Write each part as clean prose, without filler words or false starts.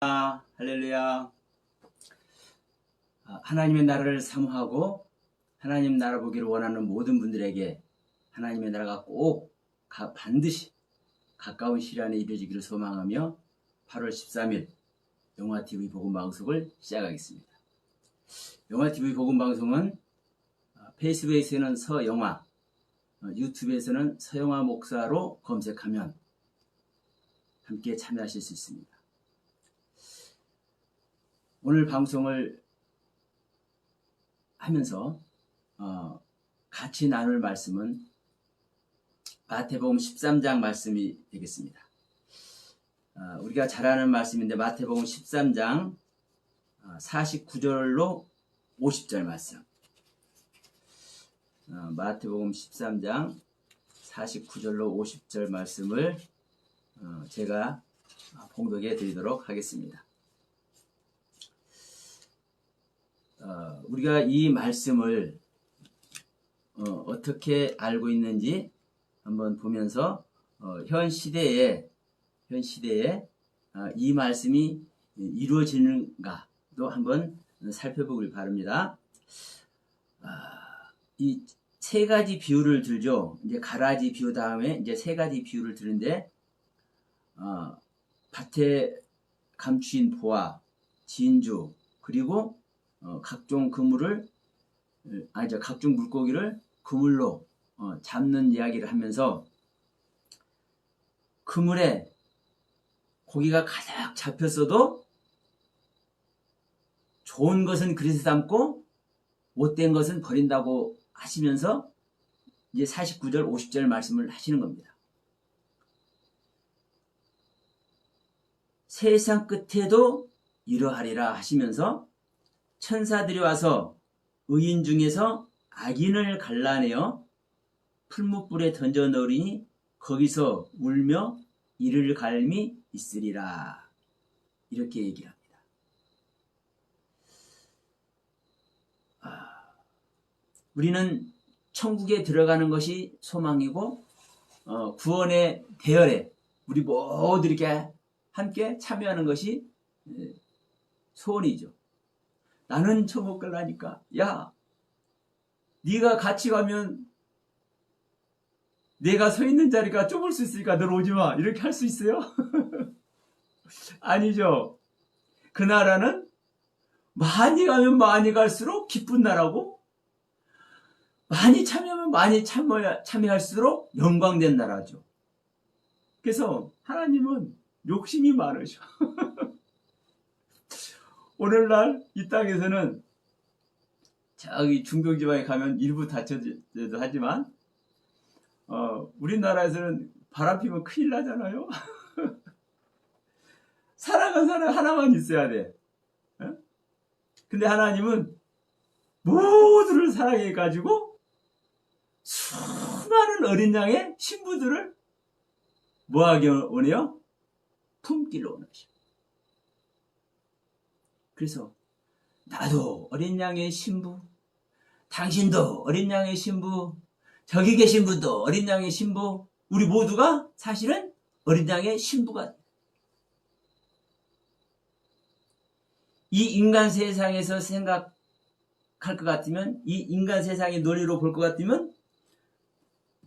할렐루야. 하나님의 나라를 사모하고 하나님 나라 보기를 원하는 모든 분들에게 하나님의 나라가 꼭 반드시 가까운 시일 안에 이루어지기를 소망하며 8월 13일 영화TV 복음방송을 시작하겠습니다. 영화TV 복음방송은 페이스북에서는 서영화, 유튜브에서는 서영화 목사로 검색하면 함께 참여하실 수 있습니다. 오늘 방송을 하면서 같이 나눌 말씀은 마태복음 13장 말씀이 되겠습니다. 우리가 잘 아는 말씀인데 마태복음 13장 49절로 50절 말씀. 마태복음 13장 49절로 50절 말씀을 제가 봉독해 드리도록 하겠습니다. 우리가 이 말씀을 어떻게 알고 있는지 한번 보면서 현 시대에 이 말씀이 이루어지는가도 한번 살펴보길 바랍니다. 이 세 가지 비유를 들죠. 이제 가라지 비유 다음에 이제 세 가지 비유를 드는데 밭에 감추인 보화, 진주, 그리고 각종 각종 물고기를 그물로 잡는 이야기를 하면서 그물에 고기가 가득 잡혔어도 좋은 것은 그릇에 담고 못된 것은 버린다고 하시면서 이제 49절 50절 말씀을 하시는 겁니다. 세상 끝에도 이러하리라 하시면서 천사들이 와서 의인 중에서 악인을 갈라내어 풀무불에 던져 넣으리니 거기서 울며 이를 갈미 있으리라. 이렇게 얘기합니다. 우리는 천국에 들어가는 것이 소망이고 구원의 대열에 우리 모두 이렇게 함께 참여하는 것이 소원이죠. 나는 천국 갈라니까 야 네가 같이 가면 내가 서 있는 자리가 좁을 수 있으니까 너 오지 마 이렇게 할 수 있어요? 아니죠. 그 나라는 많이 가면 많이 갈수록 기쁜 나라고 많이 참여하면 많이 참여할수록 영광된 나라죠. 그래서 하나님은 욕심이 많으셔. 오늘날 이 땅에서는 저기 중동지방에 가면 일부 다쳐지도 하지만 우리나라에서는 바람 피면 큰일 나잖아요. 사랑하는 사람 하나만 있어야 돼. 근데 하나님은 모두를 사랑해가지고 수많은 어린 양의 신부들을 뭐하기 원해요? 품기로 원하셔. 그래서 나도 어린 양의 신부, 당신도 어린 양의 신부, 저기 계신 분도 어린 양의 신부, 우리 모두가 사실은 어린 양의 신부가 이 인간 세상에서 생각할 것 같으면, 이 인간 세상의 논리로 볼 것 같으면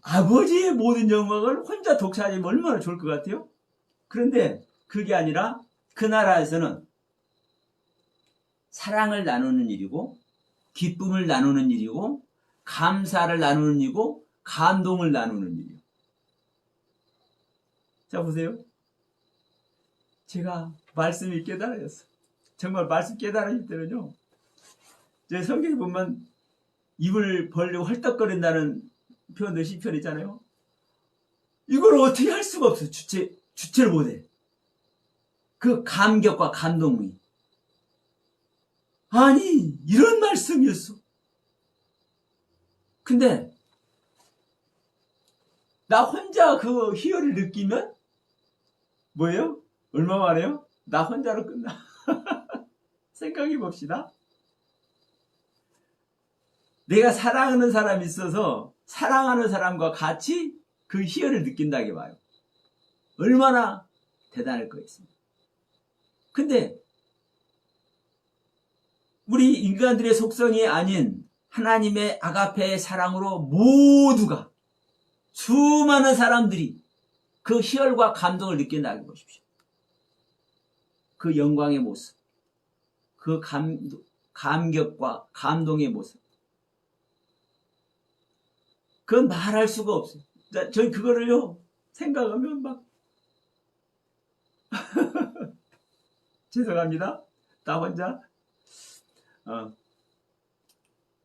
아버지의 모든 영광을 혼자 독차지하면 얼마나 좋을 것 같아요? 그런데 그게 아니라 그 나라에서는 사랑을 나누는 일이고 기쁨을 나누는 일이고 감사를 나누는 일이고 감동을 나누는 일이에요. 자 보세요. 제가 말씀이 깨달아졌어요. 정말 말씀 깨달아질 때는요. 제 성경에 보면 입을 벌리고 헐떡거린다는 표현도 시편 있잖아요. 이걸 어떻게 할 수가 없어요. 주체를 못해. 그 감격과 감동이. 아니 이런 말씀이었어. 근데 나 혼자 그 희열을 느끼면 뭐예요? 얼마 만에요? 나 혼자로 끝나. 생각해 봅시다. 내가 사랑하는 사람이 있어서 사랑하는 사람과 같이 그 희열을 느낀다게 봐요. 얼마나 대단할 거겠습니까? 근데 우리 인간들의 속성이 아닌 하나님의 아가페의 사랑으로 모두가, 수많은 사람들이 그 희열과 감동을 느낀다고 보십시오. 그 영광의 모습, 그 감격과 감동의 모습, 그건 말할 수가 없어요. 저희 그거를요 생각하면 막 죄송합니다. 나 혼자.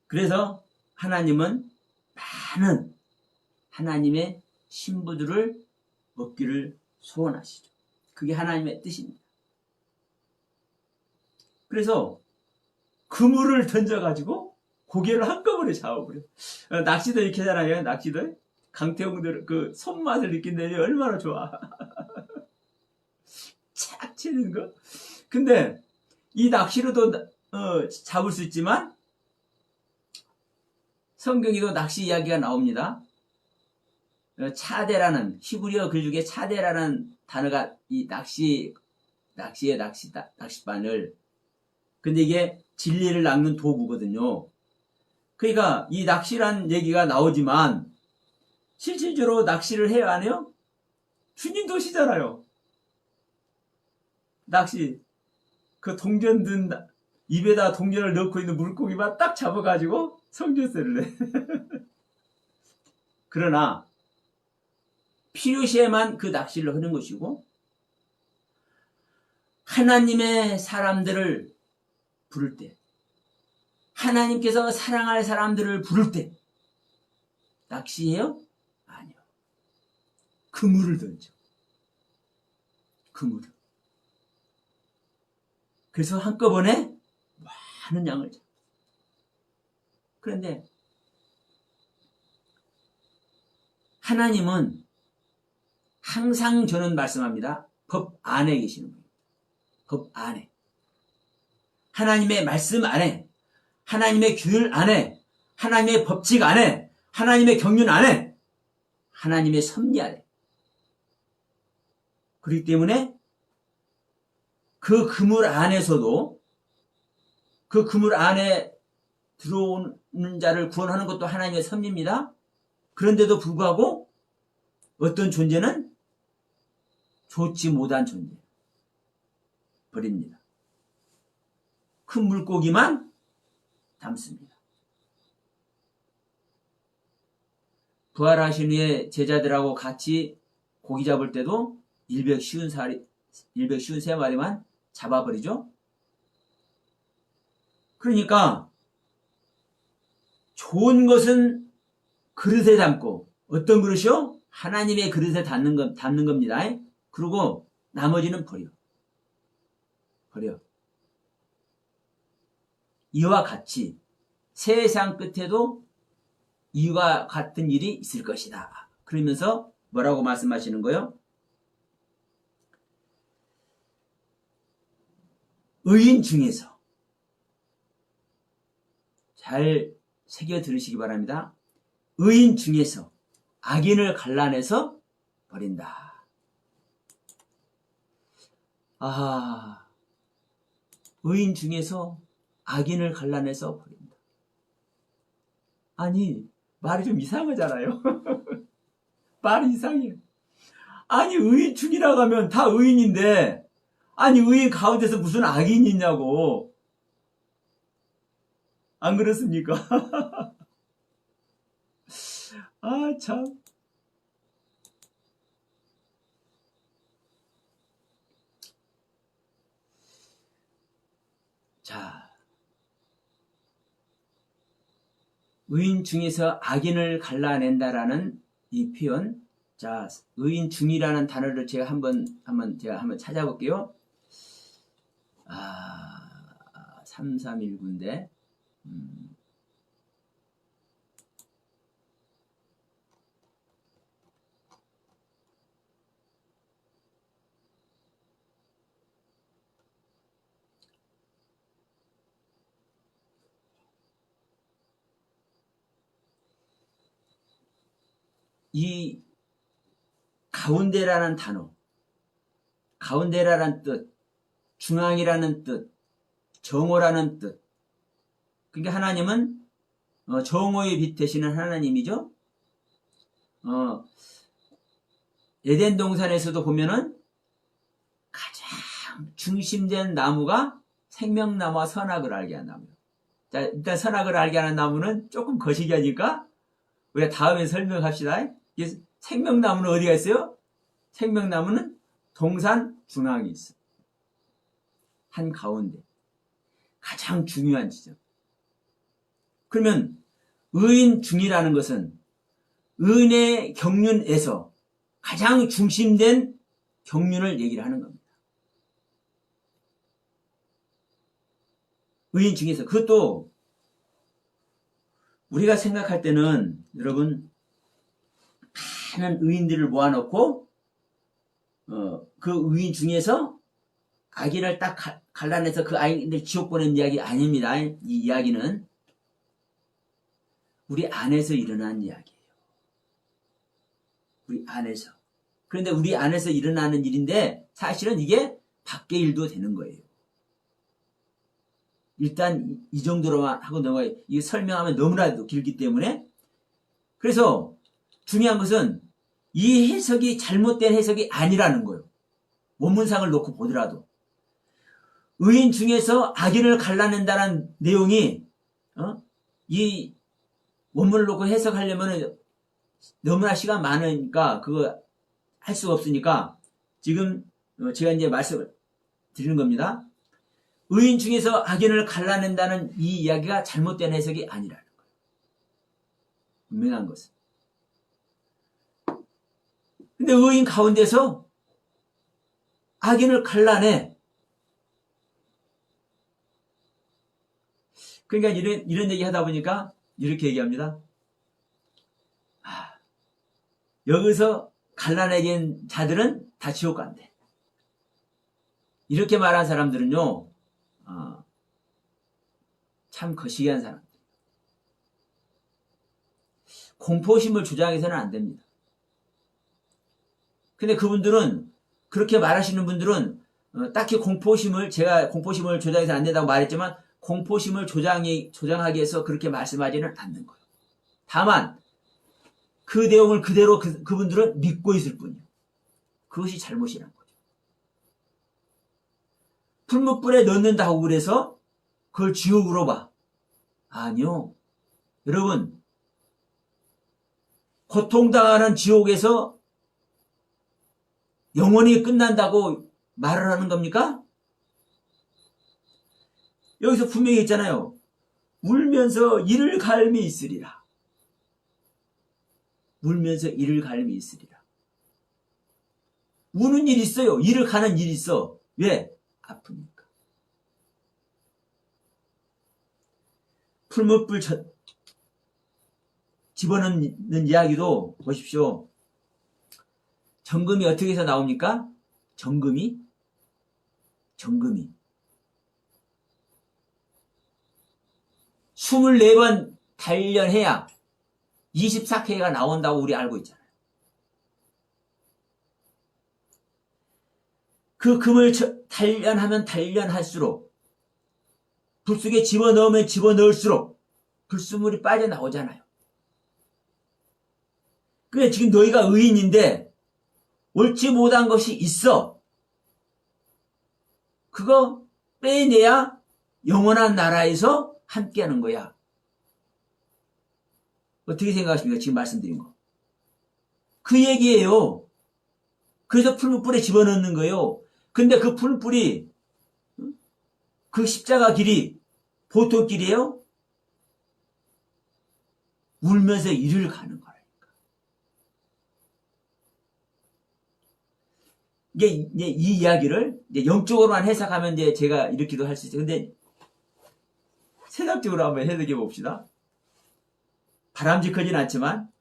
그래서 하나님은 많은 하나님의 신부들을 얻기를 소원하시죠. 그게 하나님의 뜻입니다. 그래서 그물을 던져가지고 고개를 한꺼번에 잡아버려. 낚시도 이렇게 하잖아요. 낚시도 강태공들 그 손맛을 느낀다니 얼마나 좋아. 착 치는 거. 근데 이 낚시로도 잡을 수 있지만 성경에도 낚시 이야기가 나옵니다. 차대라는, 히브리어 글 중에 차대라는 단어가 이 낚시바늘. 근데 이게 진리를 낚는 도구거든요. 그러니까 이 낚시란 얘기가 나오지만 실질적으로 낚시를 해야 안 해요? 주님도 하시잖아요. 낚시. 그 동전 든 입에다 동전을 넣고 있는 물고기만 딱 잡아가지고 성전세를 내. 그러나 필요시에만 그 낚시를 하는 것이고, 하나님의 사람들을 부를 때, 하나님께서 사랑할 사람들을 부를 때 낚시해요? 아니요. 그물을 던져. 그물을. 그래서 한꺼번에 많은 양을 잡아요. 그런데 하나님은 항상 저는 말씀합니다. 법 안에 계시는 분입니다. 법 안에. 하나님의 말씀 안에, 하나님의 규율 안에, 하나님의 법칙 안에, 하나님의 경륜 안에, 하나님의 섭리 안에. 그렇기 때문에 그 그물 안에서도, 그 그물 안에 들어오는 자를 구원하는 것도 하나님의 섭리입니다. 그런데도 불구하고 어떤 존재는 좋지 못한 존재 버립니다. 큰 물고기만 담습니다. 부활하신 후에 제자들하고 같이 고기 잡을 때도 153마리만 잡아버리죠. 그러니까 좋은 것은 그릇에 담고, 어떤 그릇이요? 하나님의 그릇에 담는 겁니다. 그리고 나머지는 버려. 이와 같이 세상 끝에도 이와 같은 일이 있을 것이다. 그러면서 뭐라고 말씀하시는 거예요? 의인 중에서, 잘 새겨 들으시기 바랍니다. 의인 중에서 악인을 갈라내서 버린다. 의인 중에서 악인을 갈라내서 버린다. 아니, 말이 좀 이상하잖아요. 말이 이상해요. 아니, 의인 중이라고 하면 다 의인인데, 아니, 의인 가운데서 무슨 악인이 있냐고. 안 그렇습니까? 참. 자, 의인 중에서 악인을 갈라낸다라는 이 표현. 자, 의인 중이라는 단어를 제가 한번 찾아볼게요. 3319인데, 이 가운데라는 단어, 가운데라는 뜻, 중앙이라는 뜻, 정오라는 뜻. 그러니까 하나님은 정오의 빛 되시는 하나님이죠. 에덴 동산에서도 보면은 가장 중심된 나무가 생명나무와 선악을 알게 한 나무예요. 자, 일단 선악을 알게 하는 나무는 조금 거시기하니까 우리가 다음에 설명합시다. 생명나무는 어디가 있어요? 생명나무는 동산 중앙에 있어. 한 가운데. 가장 중요한 지점. 그러면 의인 중이라는 것은 의인의 경륜에서 가장 중심된 경륜을 얘기를 하는 겁니다. 의인 중에서 그것도 우리가 생각할 때는 여러분 많은 의인들을 모아놓고 그 의인 중에서 아기를 딱 갈라내서 그 아이들 지옥 보낸 이야기 아닙니다. 이 이야기는 우리 안에서 일어난 이야기예요. 우리 안에서. 그런데 우리 안에서 일어나는 일인데 사실은 이게 밖의 일도 되는 거예요. 일단 이 정도로만 하고 넘어가요. 이게 설명하면 너무나도 길기 때문에. 그래서 중요한 것은 이 해석이 잘못된 해석이 아니라는 거예요. 원문상을 놓고 보더라도. 의인 중에서 악인을 갈라낸다는 내용이 이 원문을 놓고 해석하려면 너무나 시간 많으니까 그거 할 수가 없으니까 지금 제가 이제 말씀을 드리는 겁니다. 의인 중에서 악인을 갈라낸다는 이 이야기가 잘못된 해석이 아니라는 거예요. 분명한 것은. 근데 의인 가운데서 악인을 갈라내. 그러니까 이런 얘기 하다 보니까 이렇게 얘기합니다. 여기서 갈라내긴 자들은 다 지옥 간대. 이렇게 말한 사람들은요, 참 거시기한 사람들. 공포심을 조장해서는 안 됩니다. 근데 그분들은, 그렇게 말하시는 분들은, 딱히 제가 공포심을 조장해서 안 된다고 말했지만, 공포심을 조장하기 위해서 그렇게 말씀하지는 않는 거예요. 다만, 그 내용을 그대로 그분들은 믿고 있을 뿐이에요. 그것이 잘못이라는 거죠. 풀무불에 넣는다고 그래서 그걸 지옥으로 봐. 아니요. 여러분, 고통당하는 지옥에서 영원히 끝난다고 말을 하는 겁니까? 여기서 분명히 있잖아요. 울면서 이를 갈미 있으리라. 울면서 이를 갈미 있으리라. 우는 일이 있어요. 이를 가는 일이 있어. 왜? 아프니까. 풀무불 집어넣는 이야기도 보십시오. 정금이 어떻게 해서 나옵니까? 정금이 24번 단련해야 24K가 나온다고 우리 알고 있잖아요. 그 금을 단련하면 단련할수록 불 속에 집어넣으면 집어넣을수록 불순물이 빠져나오잖아요. 그래 지금 너희가 의인인데 옳지 못한 것이 있어. 그거 빼내야 영원한 나라에서 함께하는 거야. 어떻게 생각하십니까? 지금 말씀드린 거. 그 얘기예요. 그래서 풀무불에 집어넣는 거예요. 근데 그 풀무불이 그 십자가 길이 보통 길이에요? 울면서 이를 가는 거라니까. 이제 이 이야기를 이제 영적으로만 해석하면 이제 제가 이렇게도 할 수 있어요. 근데 세상적으로 한번 해석해 봅시다. 바람직하진 않지만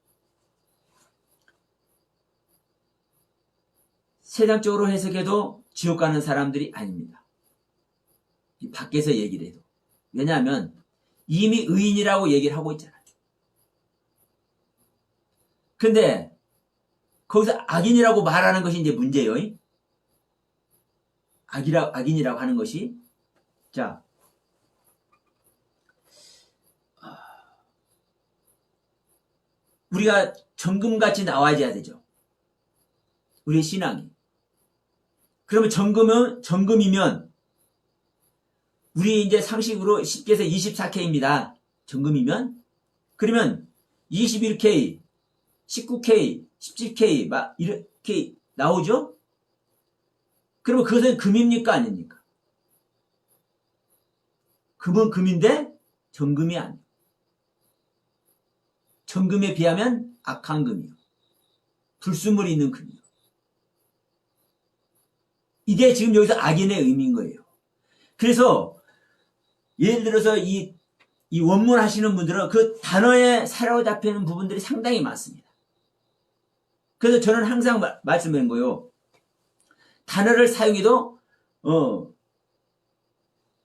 세상적으로 해석해도 지옥 가는 사람들이 아닙니다. 밖에서 얘기를 해도. 왜냐하면 이미 의인이라고 얘기를 하고 있잖아요. 근데 거기서 악인이라고 말하는 것이 이제 문제예요. 악인이라고 하는 것이, 자, 우리가 정금같이 나와줘야 되죠. 우리의 신앙이. 그러면 정금이면 우리 이제 상식으로 10개에서 24K입니다. 정금이면. 그러면 21K, 19K, 17K 막 이렇게 나오죠? 그러면 그것은 금입니까? 아닙니까? 금은 금인데 정금이 아니에요. 정금에 비하면 악한 금이요. 불순물이 있는 금이요. 이게 지금 여기서 악인의 의미인 거예요. 그래서 예를 들어서 이 원문 하시는 분들은 그 단어에 사로잡히는 부분들이 상당히 많습니다. 그래서 저는 항상 말씀드린 거예요. 단어를 사용해도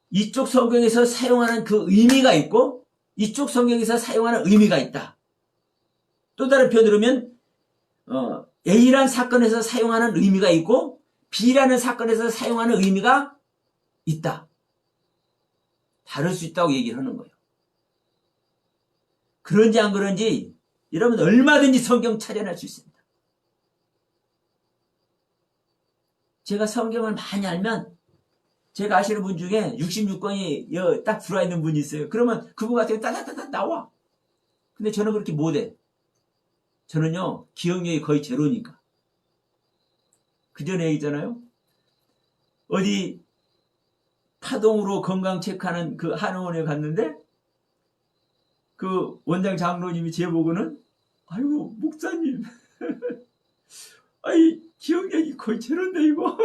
이쪽 성경에서 사용하는 그 의미가 있고 이쪽 성경에서 사용하는 의미가 있다. 또 다른 표현으로 하면 A라는 사건에서 사용하는 의미가 있고 B라는 사건에서 사용하는 의미가 있다. 다를 수 있다고 얘기를 하는 거예요. 그런지 안 그런지 여러분 얼마든지 성경 찾아낼 수 있습니다. 제가 성경을 많이 알면 제가 아시는 분 중에 66권이 딱 들어와 있는 분이 있어요. 그러면 그분 같은 경우 따다다다 나와. 근데 저는 그렇게 못해. 저는요 기억력이 거의 제로니까. 그 전에 얘기했잖아요. 어디 파동으로 건강 체크하는 그 한의원에 갔는데 그 원장 장로님이 제보고는 아이고 목사님 아이 기억력이 거의 제로인데 이거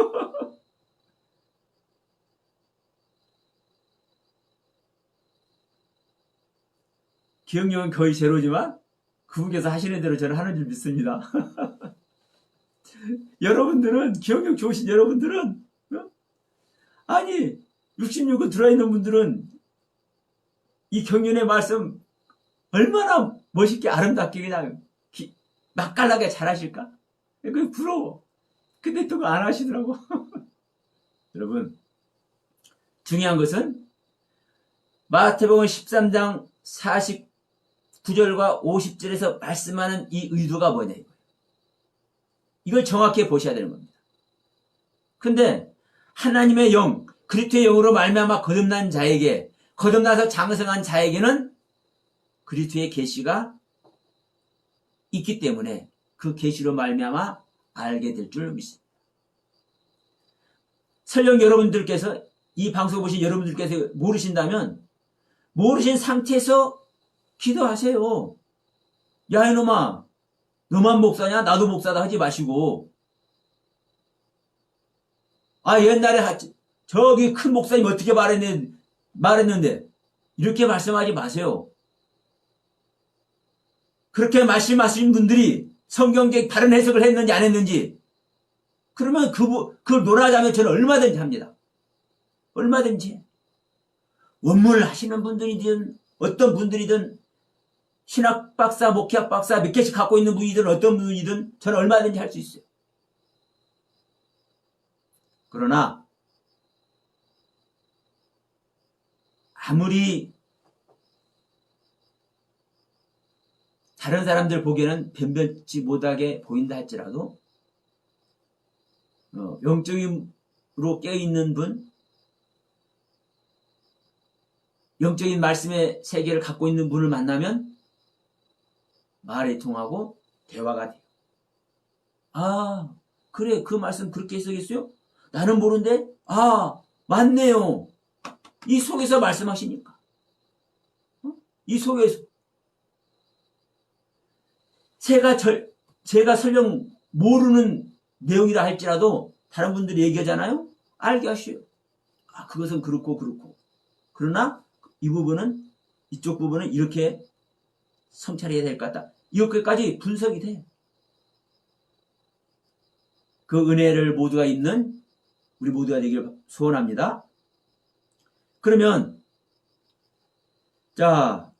기억력은 거의 제로지만 그분께서 하시는 대로 저는 하는 줄 믿습니다. 여러분들은 기억력 좋으신 여러분들은 아니 66권 들어있는 분들은 이 경륜의 말씀 얼마나 멋있게 아름답게 그냥 맛깔나게 잘하실까? 그게 부러워. 근데 또 안 하시더라고. 여러분 중요한 것은 마태복음 13장 49절과 50절에서 말씀하는 이 의도가 뭐냐 이거예요. 이걸 정확히 보셔야 되는 겁니다. 근데 하나님의 영, 그리스도의 영으로 말미암아 거듭난 자에게, 거듭나서 장성한 자에게는 그리스도의 계시가 있기 때문에 그 계시로 말미암아 알게 될 줄 믿습니다. 설령 여러분들께서 이 방송 보신 여러분들께서 모르신다면 모르신 상태에서 기도하세요. 야 이놈아 너만 목사냐? 나도 목사다 하지 마시고 아 옛날에 저기 큰 목사님 어떻게 말했는데 이렇게 말씀하지 마세요. 그렇게 말씀하신 분들이 성경적 다른 해석을 했는지 안 했는지 그러면 그걸 논하자면 저는 얼마든지 합니다. 얼마든지. 원문을 하시는 분들이든 어떤 분들이든 신학 박사, 목회학 박사 몇 개씩 갖고 있는 분이든 어떤 분이든 저는 얼마든지 할 수 있어요. 그러나 아무리 다른 사람들 보기에는 변변치 못하게 보인다 할지라도 영적으로 깨어있는 분, 영적인 말씀의 세계를 갖고 있는 분을 만나면 말이 통하고 대화가 돼요. 아 그래 그 말씀 그렇게 해석했어요? 나는 모르는데 아 맞네요. 이 속에서 말씀하시니까 이 속에서 제가 설령 모르는 내용이라 할지라도 다른 분들이 얘기하잖아요. 알게 하시오. 아 그것은 그렇고 그러나 이 부분은 이쪽 부분은 이렇게 성찰해야 될 것 같다. 이렇게까지 분석이 돼. 그 은혜를 모두가 있는 우리 모두가 되기를 소원합니다. 그러면 자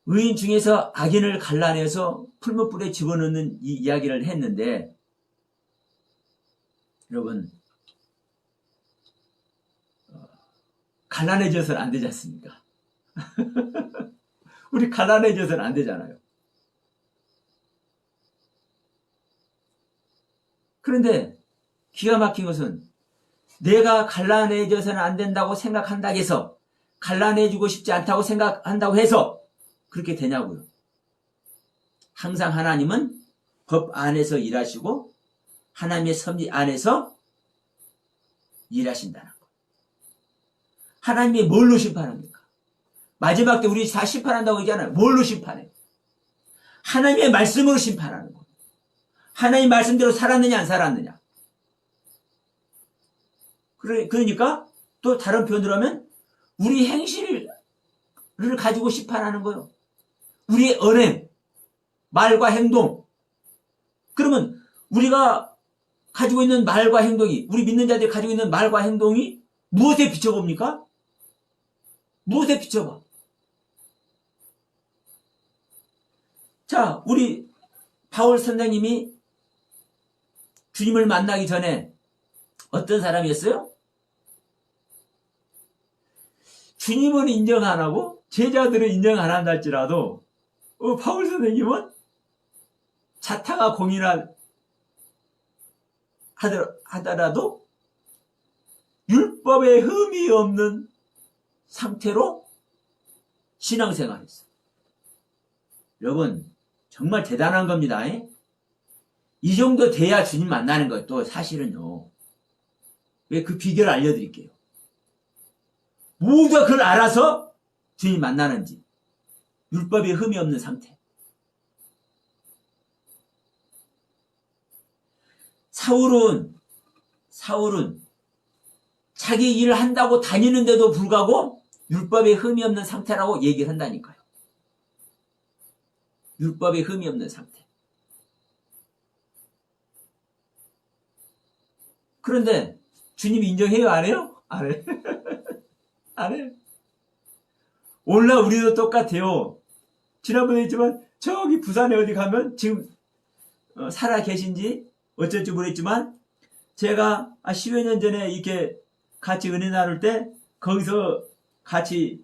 의인 중에서 악인을 갈라내서 풀무불에 집어넣는 이 이야기를 했는데 여러분 가난해져서는 안 되지 않습니까? 우리 가난해져서는 안 되잖아요. 그런데 기가 막힌 것은 내가 가난해져서는 안 된다고 생각한다고 해서 가난해지고 싶지 않다고 생각한다고 해서 그렇게 되냐고요. 항상 하나님은 법 안에서 일하시고 하나님의 섭리 안에서 일하신다는 것. 하나님이 뭘로 심판합니까? 마지막 때 우리 다 심판한다고 얘기하잖아요. 뭘로 심판해요? 하나님의 말씀으로 심판하는 거예요. 하나님 말씀대로 살았느냐 안 살았느냐. 그러니까 또 다른 표현으로 하면 우리 행실을 가지고 심판하는 거예요. 우리의 언행, 말과 행동. 그러면 우리가 가지고 있는 말과 행동이, 우리 믿는 자들이 가지고 있는 말과 행동이 무엇에 비춰봅니까? 무엇에 비춰봐? 자, 우리 바울 선생님이 주님을 만나기 전에 어떤 사람이었어요? 주님은 인정 안 하고 제자들은 인정 안 한다 할지라도 바울 선생님은 자타가 공인하더라도 율법에 흠이 없는 상태로 신앙생활했어요. 여러분 정말 대단한 겁니다. 이 정도 돼야 주님 만나는 거예요. 또 사실은요. 왜 그 비결을 알려드릴게요. 모두가 그걸 알아서 주님 만나는지. 율법에 흠이 없는 상태. 사울은 자기 일을 한다고 다니는데도 불구하고 율법에 흠이 없는 상태라고 얘기를 한다니까요. 율법에 흠이 없는 상태. 그런데 주님 인정해요? 안 해요? 안 해. 안 해. 오늘날 우리도 똑같아요. 지난번에 했지만 저기 부산에 어디 가면 지금 살아 계신지 어쩔지 모르겠지만 제가 10여 년 전에 이렇게 같이 은혜 나눌 때 거기서 같이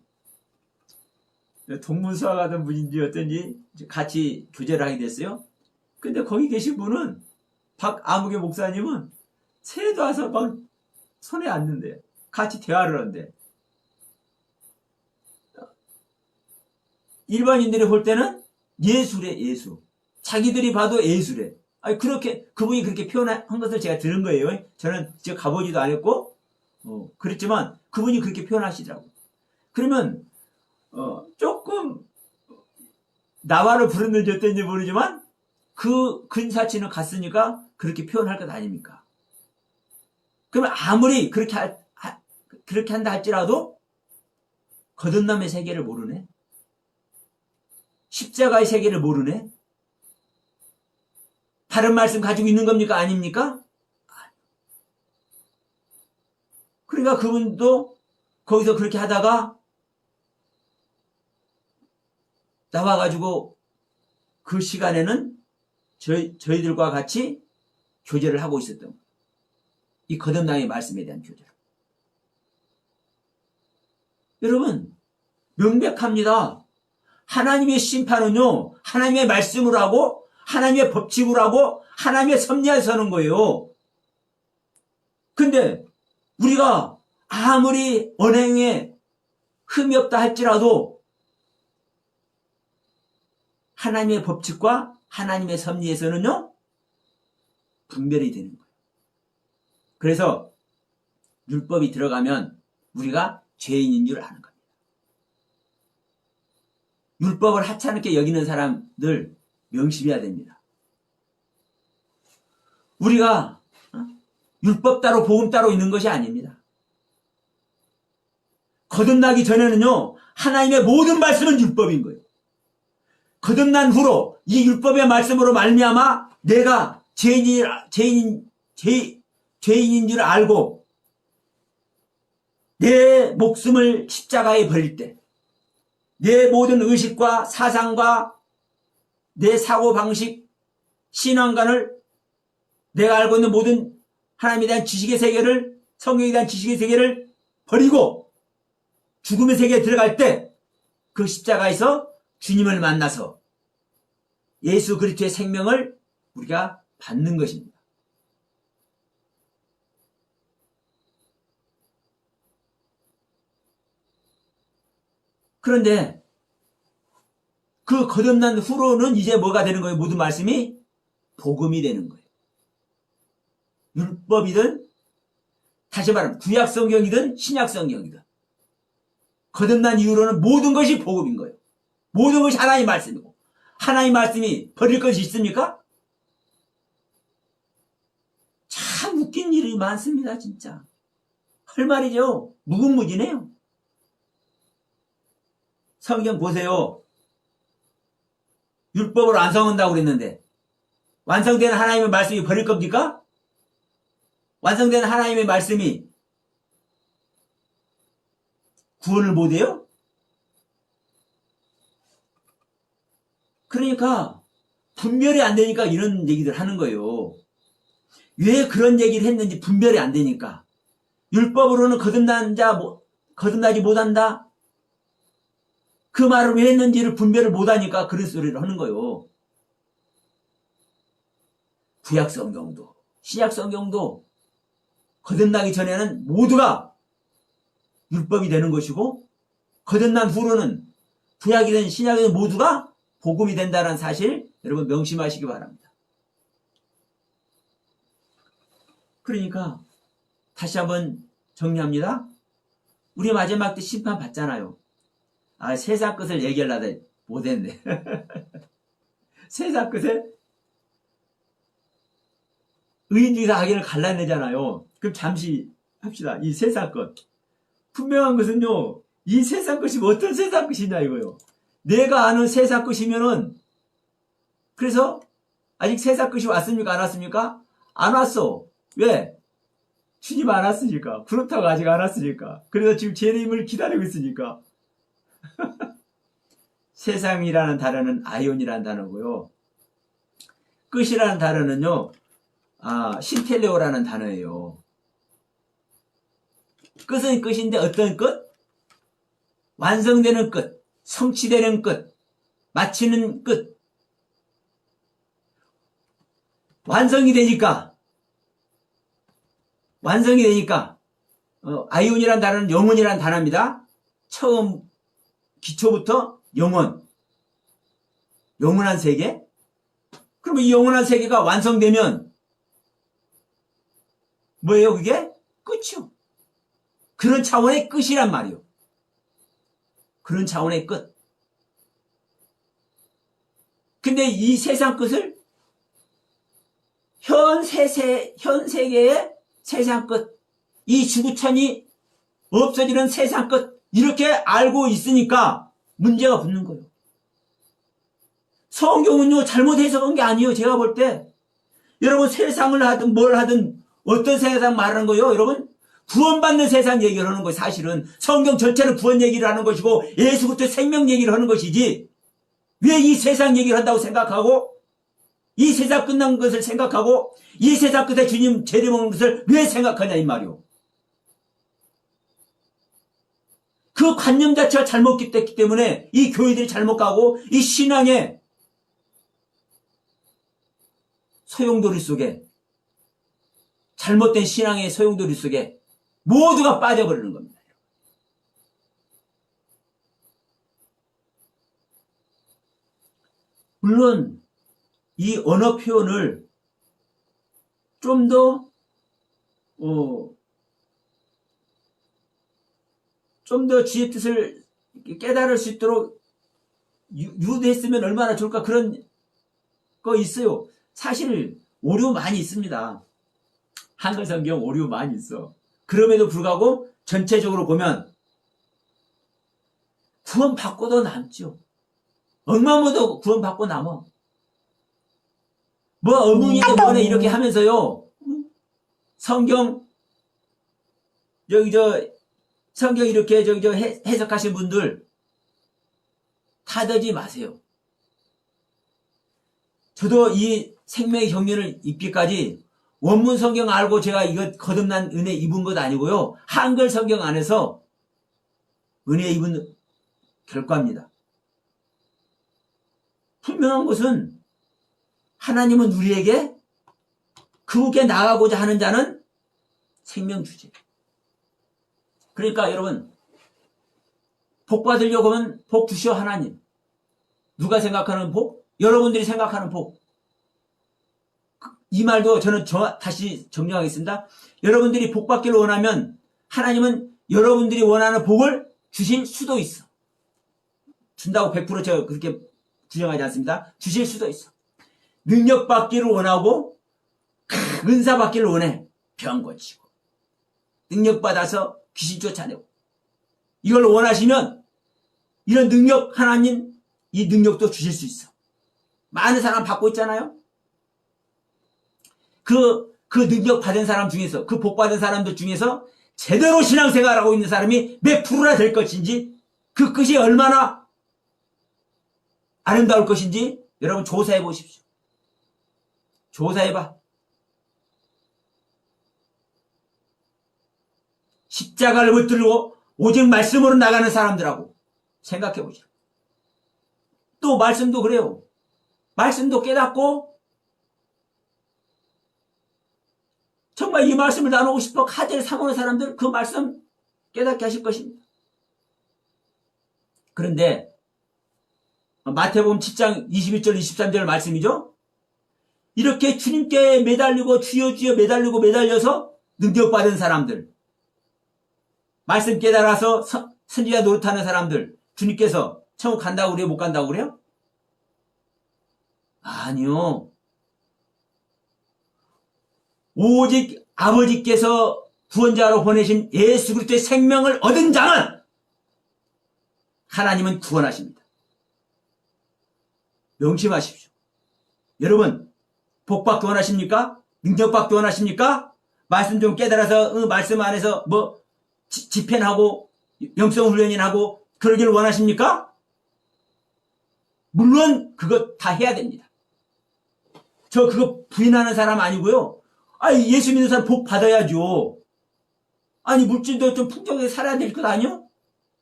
동문수학 하던 분인지 어쩐지 같이 교제를 하게 됐어요. 근데 거기 계신 분은 박아무개 목사님은 새해도 와서 막 손에 앉는데 같이 대화를 하는데 일반인들이 볼 때는 예술에 예술. 자기들이 봐도 예술에. 아니 그분이 그렇게 표현한 것을 제가 들은 거예요. 저는 제가 가보지도 않았고 그랬지만 그분이 그렇게 표현하시더라고요. 그러면 조금 나와를 부르는지 어땠는지 모르지만 그 근사치는 갔으니까 그렇게 표현할 것 아닙니까? 그러면 아무리 그렇게 한다 할지라도 거듭남의 세계를 모르네. 십자가의 세계를 모르네. 다른 말씀 가지고 있는 겁니까? 아닙니까? 그러니까 그분도 거기서 그렇게 하다가 나와가지고 그 시간에는 저희들과 같이 교제를 하고 있었던 거예요. 이 거듭남의 말씀에 대한 교제를. 여러분 명백합니다. 하나님의 심판은요. 하나님의 말씀으로 하고 하나님의 법칙으로 하고 하나님의 섭리에 서는 거예요. 근데 우리가 아무리 언행에 흠이 없다 할지라도 하나님의 법칙과 하나님의 섭리에서는요. 분별이 되는 거예요. 그래서 율법이 들어가면 우리가 죄인인 줄 아는 겁니다. 율법을 하찮게 여기는 사람들 명심해야 됩니다. 우리가 율법 따로 복음 따로 있는 것이 아닙니다. 거듭나기 전에는요. 하나님의 모든 말씀은 율법인 거예요. 거듭난 후로 이 율법의 말씀으로 말미암아 내가 죄인인 줄 알고 내 목숨을 십자가에 버릴 때 내 모든 의식과 사상과 내 사고방식, 신앙관을 내가 알고 있는 모든 하나님에 대한 지식의 세계를 성경에 대한 지식의 세계를 버리고 죽음의 세계에 들어갈 때 그 십자가에서 주님을 만나서 예수 그리스도의 생명을 우리가 받는 것입니다. 그런데 그 거듭난 후로는 이제 뭐가 되는 거예요? 모든 말씀이 복음이 되는 거예요. 율법이든 다시 말하면 구약성경이든 신약성경이든 거듭난 이후로는 모든 것이 복음인 거예요. 모든 것이 하나님의 말씀이고 하나님의 말씀이 버릴 것이 있습니까? 참 웃긴 일이 많습니다. 진짜 할 말이죠. 무궁무진해요. 성경 보세요. 율법으로 완성한다고 그랬는데 완성된 하나님의 말씀이 버릴 겁니까? 완성된 하나님의 말씀이 구원을 못해요? 그러니까 분별이 안 되니까 이런 얘기들 하는 거예요. 왜 그런 얘기를 했는지 분별이 안 되니까. 율법으로는 거듭나지 못한다? 그 말을 왜 했는지를 분별을 못하니까 그런 소리를 하는 거예요. 구약성경도 신약성경도 거듭나기 전에는 모두가 율법이 되는 것이고 거듭난 후로는 구약이든 신약이든 모두가 복음이 된다는 사실 여러분 명심하시기 바랍니다. 그러니까 다시 한번 정리합니다. 우리 마지막 때 심판 받잖아요. 세상 끝을 얘기하려다 못했네. 세상 끝에 의인중에서 악인을 갈라내잖아요. 그럼 잠시 합시다. 이 세상 끝. 분명한 것은요. 이 세상 끝이 어떤 세상 끝이냐 이거요. 내가 아는 세상 끝이면은 그래서 아직 세상 끝이 왔습니까? 안 왔습니까? 안 왔어. 왜? 주님 안 왔으니까. 그렇다고 아직 안 왔으니까. 그래서 지금 재림을 기다리고 있으니까. 세상이라는 단어는 아이온이라는 단어고요. 끝이라는 단어는요. 신텔레오라는 단어예요. 끝은 끝인데 어떤 끝? 완성되는 끝, 성취되는 끝, 마치는 끝. 완성이 되니까 아이온이라는 단어는 영혼이라는 단어입니다. 처음 기초부터 영원한 세계. 그러면 이 영원한 세계가 완성되면 뭐예요? 그게? 끝이요. 그런 차원의 끝이란 말이요. 그런 차원의 끝. 근데 이 세상 끝을 현 세계의 세상 끝, 이 지구촌이 없어지는 세상 끝, 이렇게 알고 있으니까 문제가 붙는 거예요. 성경은요, 잘못 해석한 게 아니에요. 제가 볼 때. 여러분, 세상을 하든 뭘 하든 어떤 세상 말하는 거예요? 여러분, 구원받는 세상 얘기를 하는 거예요. 사실은 성경 전체는 구원 얘기를 하는 것이고 예수 그리스도의 생명 얘기를 하는 것이지, 왜 이 세상 얘기를 한다고 생각하고 이 세상 끝난 것을 생각하고 이 세상 끝에 주님 재림 오는 것을 왜 생각하냐 이 말이요. 그 관념 자체가 잘못됐기 때문에 이 교회들이 잘못 가고 이 신앙의 소용돌이 속에, 잘못된 신앙의 소용돌이 속에 모두가 빠져버리는 겁니다. 물론 이 언어 표현을 좀 더 주의 뜻을 깨달을 수 있도록 유도했으면 얼마나 좋을까, 그런 거 있어요. 사실 오류 많이 있습니다. 한글 성경 오류 많이 있어. 그럼에도 불구하고 전체적으로 보면 구원 받고도 남죠. 엉망모도 구원 받고 남어. 뭐 어묵이네 뭐네 이렇게 하면서요. 성경 성경 이렇게 해석하신 분들 타들지 마세요. 저도 이 생명의 경륜을 입기까지 원문 성경 알고 제가 이거 거듭난 은혜 입은 것 아니고요. 한글 성경 안에서 은혜 입은 결과입니다. 분명한 것은 하나님은 우리에게 그분께 나아가고자 하는 자는 생명 주지. 그러니까 여러분, 복 받으려고 하면 복 주시오 하나님. 누가 생각하는 복? 여러분들이 생각하는 복. 이 말도 저는 다시 정리하겠습니다. 여러분들이 복 받기를 원하면 하나님은 여러분들이 원하는 복을 주실 수도 있어. 준다고 100% 제가 그렇게 주장하지 않습니다. 주실 수도 있어. 능력 받기를 원하고 은사 받기를 원해. 병 고치고 능력 받아서 귀신 쫓아내고 이걸 원하시면 이런 능력 하나님 이 능력도 주실 수 있어. 많은 사람 받고 있잖아요. 그 능력 받은 사람 중에서 그 복 받은 사람들 중에서 제대로 신앙생활하고 있는 사람이 몇 프로나 될 것인지 그 끝이 얼마나 아름다울 것인지 여러분 조사해 보십시오. 조사해봐. 십자가를 붙들고 오직 말씀으로 나가는 사람들하고 생각해 보시오. 또 말씀도 그래요. 말씀도 깨닫고 정말 이 말씀을 나누고 싶어 카드를 사모는 사람들 그 말씀 깨닫게 하실 것입니다. 그런데 마태복음 7장 21절 23절 말씀이죠. 이렇게 주님께 매달리고 주여 주여 매달리고 매달려서 능력받은 사람들 말씀 깨달아서 선지자 노릇하는 사람들 주님께서 천국 간다고 그래요? 못 간다고 그래요? 아니요. 오직 아버지께서 구원자로 보내신 예수 그리스도의 생명을 얻은 자는 하나님은 구원하십니다. 명심하십시오. 여러분 복받기 원하십니까? 능력받기 원하십니까? 말씀 좀 깨달아서 말씀 안에서 뭐 집행하고 영성훈련이나 하고 그러기를 원하십니까? 물론 그거 다 해야 됩니다. 저 그거 부인하는 사람 아니고요. 아니 예수 믿는 사람 복 받아야죠. 아니 물질도 좀 풍족하게 살아야 될 것 아니요?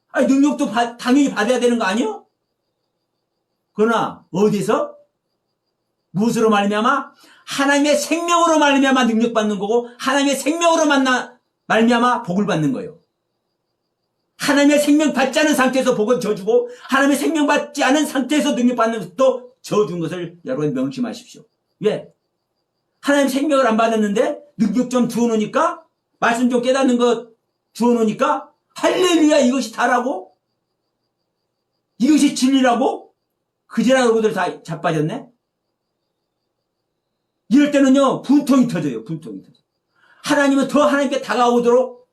아니 능력도 당연히 받아야 되는 거 아니요? 그러나 어디서? 무엇으로 말미암아? 하나님의 생명으로 말미암아 능력 받는 거고 하나님의 생명으로 말미암아 복을 받는 거예요. 하나님의 생명 받지 않은 상태에서 복은 져주고 하나님의 생명 받지 않은 상태에서 능력 받는 것도 져준 것을 여러분 명심하십시오. 왜? 하나님 생명을 안 받았는데 능력 좀 주어놓으니까 말씀 좀 깨닫는 것 주어놓으니까 할렐루야 이것이 다라고? 이것이 진리라고? 그제라고들 다 자빠졌네? 이럴 때는요 분통이 터져요. 분통이 터져. 하나님은 더 하나님께 다가오도록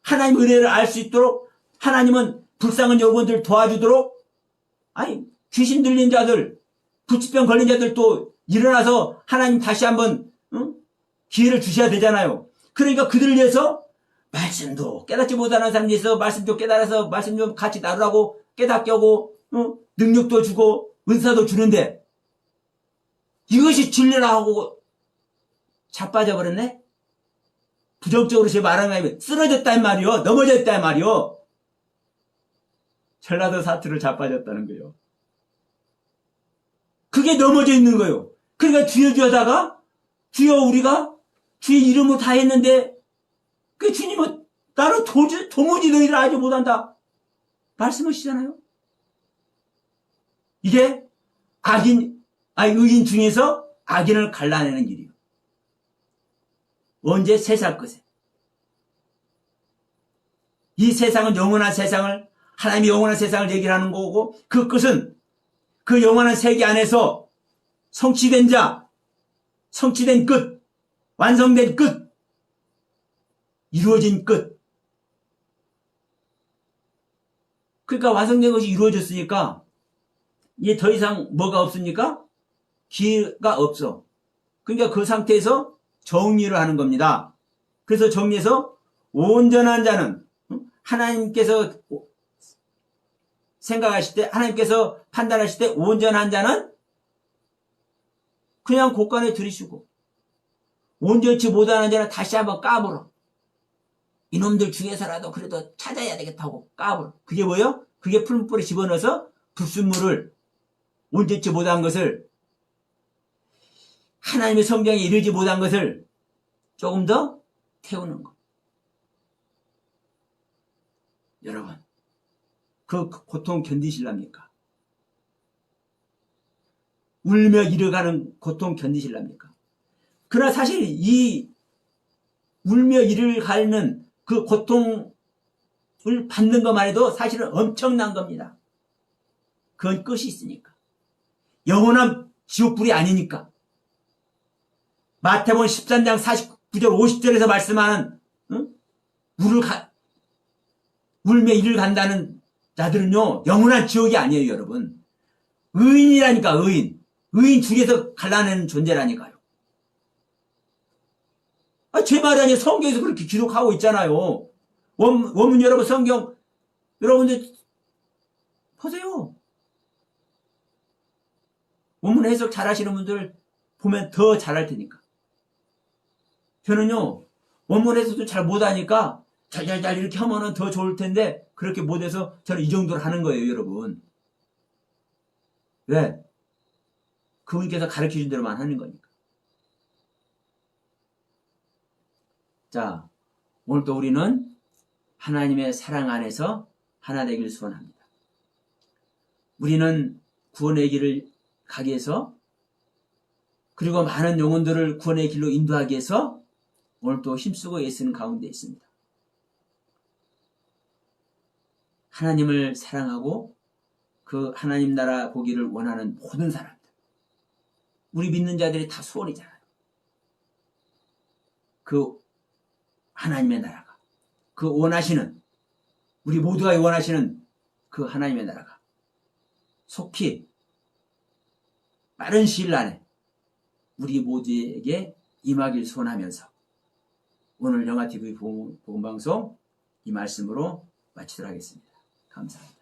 하나님의 은혜를 알 수 있도록 하나님은 불쌍한 여러분들 도와주도록 아니 귀신 들린 자들 불치병 걸린 자들 또 일어나서 하나님 다시 한번 기회를 주셔야 되잖아요. 그러니까 그들을 위해서 말씀도 깨닫지 못하는 사람이 있어 말씀도 깨달아서 말씀 좀 같이 나누라고 깨닫게 하고 능력도 주고 은사도 주는데 이것이 진리라 하고 자빠져 버렸네. 부정적으로 제 말하면 쓰러졌단 말이요. 넘어졌단 말이요. 전라도 사투를 자빠졌다는 거예요. 그게 넘어져 있는 거예요. 그러니까 주여 주여다가 주여 우리가 주의 이름으로 다 했는데 그 주님은 나는 도무지 너희를 알지 못한다 말씀하시잖아요. 이게 의인 중에서 악인을 갈라내는 일이에요. 언제? 세상 것에. 이 세상은 영원한 세상을 하나님이 영원한 세상을 얘기를 하는 거고 그 끝은 그 영원한 세계 안에서 성취된 자, 성취된 끝, 완성된 끝, 이루어진 끝. 그러니까 완성된 것이 이루어졌으니까 이제 더 이상 뭐가 없습니까? 기회가 없어. 그러니까 그 상태에서 정리를 하는 겁니다. 그래서 정리해서 온전한 자는 하나님께서 생각하실 때 하나님께서 판단하실 때 온전한 자는 그냥 곳간에 들이쉬고 온전치 못하는 자는 다시 한번 까불어. 이놈들 중에서라도 그래도 찾아야 되겠다고 까불. 그게 뭐예요? 그게 풀무불에 집어넣어서 불순물을 온전치 못한 것을, 하나님의 성경에 이르지 못한 것을 조금 더 태우는 것. 여러분, 그 고통 견디실랍니까? 울며 이르가는 고통 견디실랍니까? 그러나 사실 이 울며 이르가는 그 고통을 받는 것만 해도 사실은 엄청난 겁니다. 그건 끝이 있으니까. 영원한 지옥불이 아니니까. 마태복음 13장 49절 50절에서 말씀하는 울며 이를 간다는 자들은요 영원한 지옥이 아니에요. 여러분, 의인이라니까. 의인 중에서 갈라내는 존재라니까요. 제 말이 아니라 성경에서 그렇게 기록하고 있잖아요. 원문 여러분, 성경 여러분들 보세요. 원문 해석 잘하시는 분들 보면 더 잘할 테니까. 저는요 원문 해석도 잘 못하니까 잘 이렇게 하면은 더 좋을 텐데 그렇게 못해서 저는 이 정도로 하는 거예요. 여러분, 왜? 그분께서 가르쳐준 대로만 하는 거니까. 자, 오늘 또 우리는 하나님의 사랑 안에서 하나 되기를 소원합니다. 우리는 구원의 길을 가기 위해서, 그리고 많은 영혼들을 구원의 길로 인도하기 위해서 오늘 또 힘쓰고 애쓰는 가운데 있습니다. 하나님을 사랑하고 그 하나님 나라 보기를 원하는 모든 사람들, 우리 믿는 자들이 다 소원이잖아요. 그 하나님의 나라가, 그 원하시는, 우리 모두가 원하시는 그 하나님의 나라가 속히 빠른 시일 안에 우리 모두에게 임하길 소원하면서 오늘 영화TV 복음방송 이 말씀으로 마치도록 하겠습니다. 감사합니다.